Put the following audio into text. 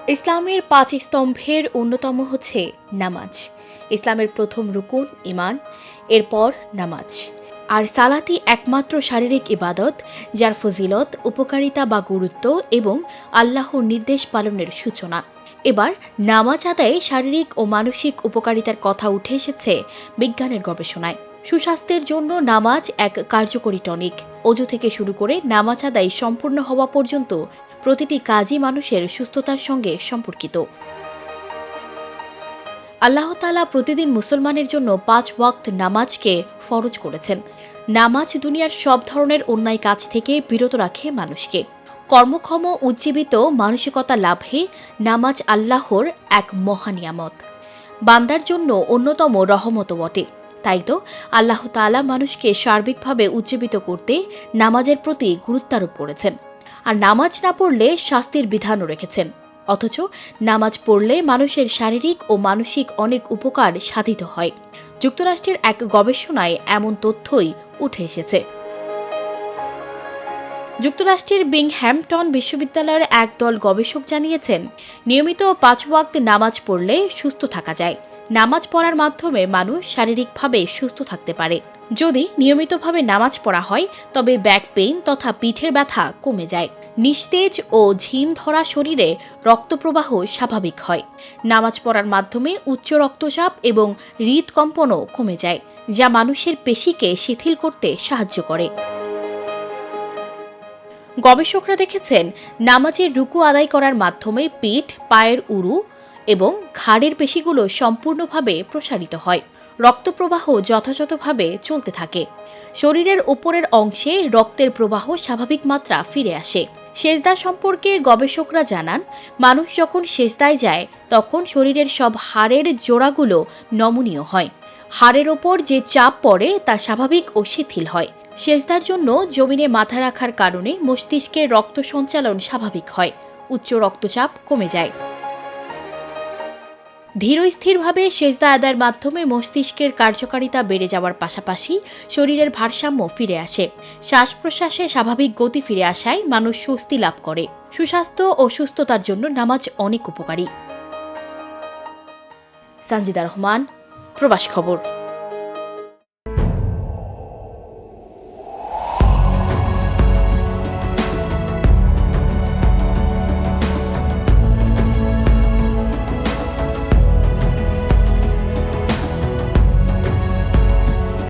ইসলামের ৫ স্তম্ভের অন্যতম হচ্ছে নামাজ। ইসলামের প্রথম রুকুন ঈমান, এরপর নামাজ। আর সালাতই একমাত্র শারীরিক ইবাদত যার ফজিলত, উপকারিতা বা গুরুত্ব এবং আল্লাহর নির্দেশ পালনের সূচনা। এবার নামাজ আদায়ে শারীরিক ও মানসিক উপকারিতার কথা উঠে এসেছে বিজ্ঞানের গবেষণায়। সুস্বাস্থ্যের জন্য নামাজ এক কার্যকরী টনিক। অজু থেকে শুরু করে নামাজ আদায় সম্পূর্ণ হওয়া পর্যন্ত প্রতিটি কাজই মানুষের সুস্থতার সঙ্গে সম্পর্কিত। আল্লাহ তাআলা প্রতিদিন মুসলমানের জন্য ৫ ওয়াক্ত নামাজকে ফরজ করেছেন। নামাজ দুনিয়ার সব ধরনের অন্যায় কাজ থেকে বিরত রাখে মানুষকে। কর্মক্ষম উজ্জীবিত মানসিকতা লাভে নামাজ আল্লাহর এক মহা নিয়ামত, বান্দার জন্য অন্যতম রহমত বটে। তাই তো আল্লাহ তাআলা মানুষকে সার্বিকভাবে উজ্জীবিত করতে নামাজের প্রতি গুরুত্বারোপ করেছেন। আর নামাজ না পড়লে শাস্তির বিধানও রেখেছেন। অথচ নামাজ পড়লে মানুষের শারীরিক ও মানসিক অনেক উপকার সাধিত হয়। যুক্তরাষ্ট্রের এক গবেষণায় এমন তথ্যই উঠে এসেছে। যুক্তরাষ্ট্রের বিংহ্যাম্পটন বিশ্ববিদ্যালয়ের একদল গবেষক জানিয়েছেন, নিয়মিত ৫ ওয়াক্ত নামাজ পড়লে সুস্থ থাকা যায়। নামাজ পড়ার মাধ্যমে মানুষ শারীরিকভাবে সুস্থ থাকতে পারে। যদি নিয়মিতভাবে নামাজ পড়া হয় তবে ব্যাক পেইন তথা পিঠের ব্যথা কমে যায়। নিস্তেজ ও ঝিম ধরা শরীরে রক্তপ্রবাহ স্বাভাবিক হয়। নামাজ পড়ার মাধ্যমে উচ্চ রক্তচাপ এবং হৃদকম্পনও কমে যায়, যা মানুষের পেশিকে শিথিল করতে সাহায্য করে। গবেষকরা দেখেছেন, নামাজের রুকু আদায় করার মাধ্যমে পিঠ, পায়ের উরু এবং ঘাড়ের পেশিগুলো সম্পূর্ণভাবে প্রসারিত হয়। রক্তপ্রবাহ যথাযথভাবে চলতে থাকে। শরীরের উপরের অংশে রক্তের প্রবাহ স্বাভাবিক মাত্রা ফিরে আসে। সেজদা সম্পর্কে গবেষকরা জানান, মানুষ যখন সেজদায় যায় তখন শরীরের সব হাড়ের জোড়াগুলো নমনীয় হয়। হাড়ের ওপর যে চাপ পড়ে তা স্বাভাবিক ও শিথিল হয়। সেজদার জন্য জমিনে মাথা রাখার কারণে মস্তিষ্কে রক্ত সঞ্চালন স্বাভাবিক হয়, উচ্চ রক্তচাপ কমে যায়। ধীরস্থিরভাবে সেজদা আদায়ের মাধ্যমে মস্তিষ্কের কার্যকারিতা বেড়ে যাওয়ার পাশাপাশি শরীরের ভারসাম্য ফিরে আসে। শ্বাস প্রশ্বাসে স্বাভাবিক গতি ফিরে আসায় মানুষ স্বস্তি লাভ করে। সুস্বাস্থ্য ও সুস্থতার জন্য নামাজ অনেক উপকারী। সানজিদা রহমান, প্রবাস খবর।